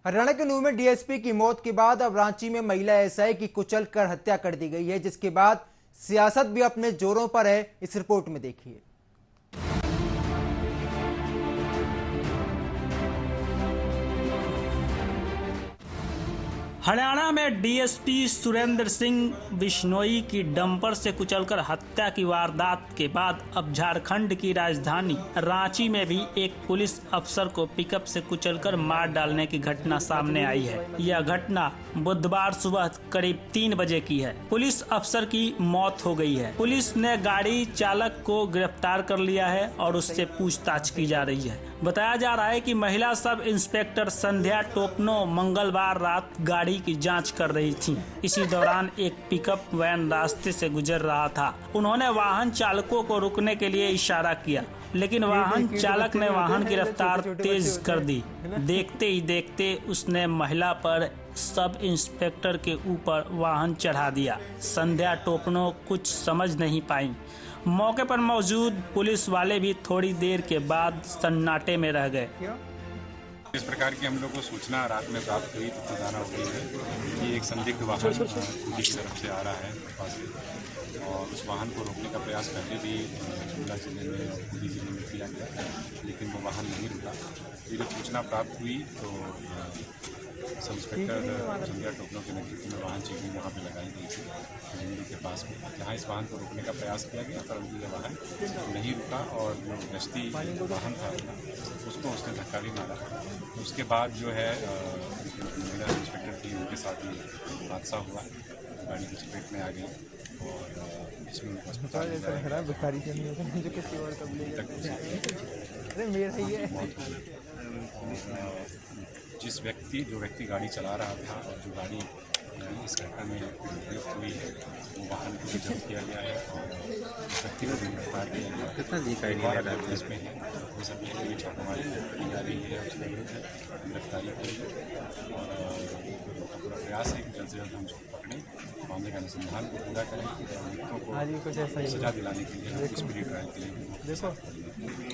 हरियाणा के नूंह में डीएसपी की मौत के बाद अब रांची में महिला एसआई की कुचलकर हत्या कर दी गई है, जिसके बाद सियासत भी अपने जोरों पर है। इस रिपोर्ट में देखिए। हरियाणा में डीएसपी सुरेंद्र सिंह बिश्नोई की डंपर से कुचलकर हत्या की वारदात के बाद अब झारखंड की राजधानी रांची में भी एक पुलिस अफसर को पिकअप से कुचलकर मार डालने की घटना सामने आई है। यह घटना बुधवार सुबह करीब 3 बजे की है। पुलिस अफसर की मौत हो गई है। पुलिस ने गाड़ी चालक को गिरफ्तार कर लिया है और उससे पूछताछ की जा रही है। बताया जा रहा है कि महिला सब इंस्पेक्टर संध्या टोपनो मंगलवार रात गाड़ी की जांच कर रही थी। इसी दौरान एक पिकअप वैन रास्ते से गुजर रहा था। उन्होंने वाहन चालकों को रुकने के लिए इशारा किया, लेकिन वाहन चालक ने वाहन की रफ्तार तेज कर दी। देखते ही देखते उसने महिला पर सब इंस्पेक्टर के ऊपर वाहन चढ़ा दिया। संध्या टोपनो कुछ समझ नहीं पाई। मौके पर मौजूद पुलिस वाले भी थोड़ी देर के बाद सन्नाटे में रह गए। इस प्रकार की हम लोग को सूचना रात में प्राप्त हुई तो खजाना हो गई है कि एक संदिग्ध वाहन खूंटी की तरफ से आ रहा है पास से, और उस वाहन को रोकने का प्रयास पहले भी शिमला जिले में और खूंटी जिले में किया गया, लेकिन वो वाहन नहीं रुका। ये जब सूचना प्राप्त हुई तो सब इंस्पेक्टर संध्या टोपनो के नेतृत्व में वाहन चेकिंग यहाँ पे लगाई गई थी मंदिर के पास में, जहाँ इस वाहन को रोकने का प्रयास किया गया, परंतु यह वाहन नहीं रुका और जो गश्ती वाहन था उसको उसने धक्का भी मारा। उसके बाद जो है महिला इंस्पेक्टर थी, उनके साथ ही हादसा हुआ, गाड़ी की चपेट में आ गई और इसमें उनको अस्पताल ले जाया गया। जिस व्यक्ति गाड़ी चला रहा था और जो गाड़ी इस घटना में प्रयुक्त हुई है, वो वाहन को जब्त किया गया है और व्यक्ति को गिरफ्तार किया गया है। कितना इसमें है वो सब ये छापेमारी की जा रही है, उसके विरुद्ध गिरफ्तारी करेगी और पूरा प्रयास है कि जल्द से जल्द हम उसको पकड़ें, मामले का अनुसंधान को पूरा करें और आरोपियों को सजा दिलाने के लिए स्पीडी ट्रायल के लिए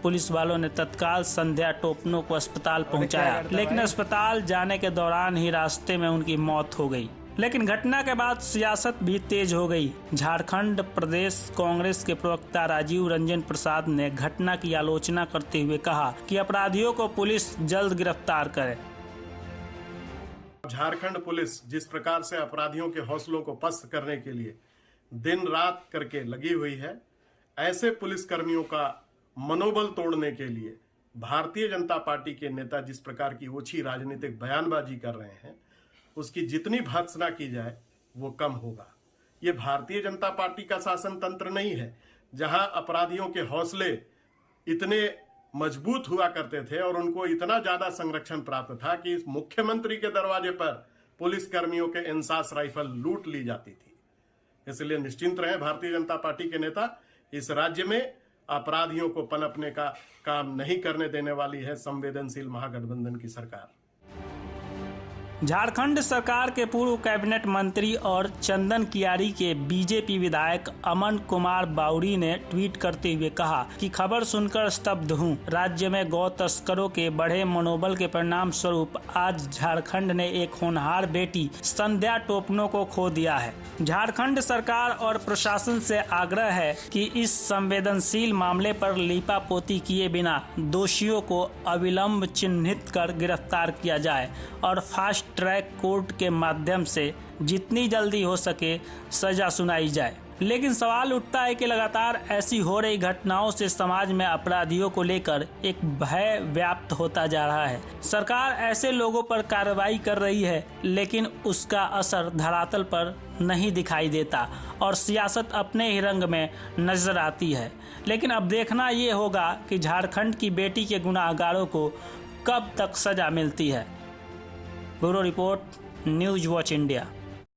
पुलिस वालों ने तत्काल संध्या टोपनो को अस्पताल पहुंचाया, लेकिन अस्पताल जाने के दौरान ही रास्ते में उनकी मौत हो गई। लेकिन घटना के बाद सियासत भी तेज हो गई। झारखंड प्रदेश कांग्रेस के प्रवक्ता राजीव रंजन प्रसाद ने घटना की आलोचना करते हुए कहा कि अपराधियों को पुलिस जल्द गिरफ्तार करे। झारखंड पुलिस जिस प्रकार से अपराधियों के हौसलों को पस्त करने के लिए दिन रात करके लगी हुई है, ऐसे पुलिस कर्मियों का मनोबल तोड़ने के लिए भारतीय जनता पार्टी के नेता जिस प्रकार की ओछी राजनीतिक बयानबाजी कर रहे हैं, उसकी जितनी भर्त्सना की जाए वो कम होगा। ये भारतीय जनता पार्टी का शासन तंत्र नहीं है, जहां अपराधियों के हौसले इतने मजबूत हुआ करते थे और उनको इतना ज्यादा संरक्षण प्राप्त था कि मुख्यमंत्री के दरवाजे पर पुलिस कर्मियों के इंसास राइफल लूट ली जाती थी। इसलिए निश्चिंत रहे भारतीय जनता पार्टी के नेता, इस राज्य में अपराधियों को पनपने का काम नहीं करने देने वाली है संवेदनशील महागठबंधन की सरकार। झारखंड सरकार के पूर्व कैबिनेट मंत्री और चंदन कियारी के बीजेपी विधायक अमन कुमार बाउरी ने ट्वीट करते हुए कहा कि खबर सुनकर स्तब्ध हूं। राज्य में गौ तस्करों के बढ़े मनोबल के परिणाम स्वरूप आज झारखंड ने एक होनहार बेटी संध्या टोपनो को खो दिया है। झारखंड सरकार और प्रशासन से आग्रह है कि इस संवेदनशील मामले पर लीपापोती किए बिना दोषियों को अविलंब चिन्हित कर गिरफ्तार किया जाए और फास्ट ट्रैक कोर्ट के माध्यम से जितनी जल्दी हो सके सजा सुनाई जाए। लेकिन सवाल उठता है कि लगातार ऐसी हो रही घटनाओं से समाज में अपराधियों को लेकर एक भय व्याप्त होता जा रहा है। सरकार ऐसे लोगों पर कार्रवाई कर रही है, लेकिन उसका असर धरातल पर नहीं दिखाई देता और सियासत अपने ही रंग में नजर आती है। लेकिन अब देखना ये होगा कि झारखंड की बेटी के गुनाहगारों को कब तक सजा मिलती है। Bureau report, news watch India.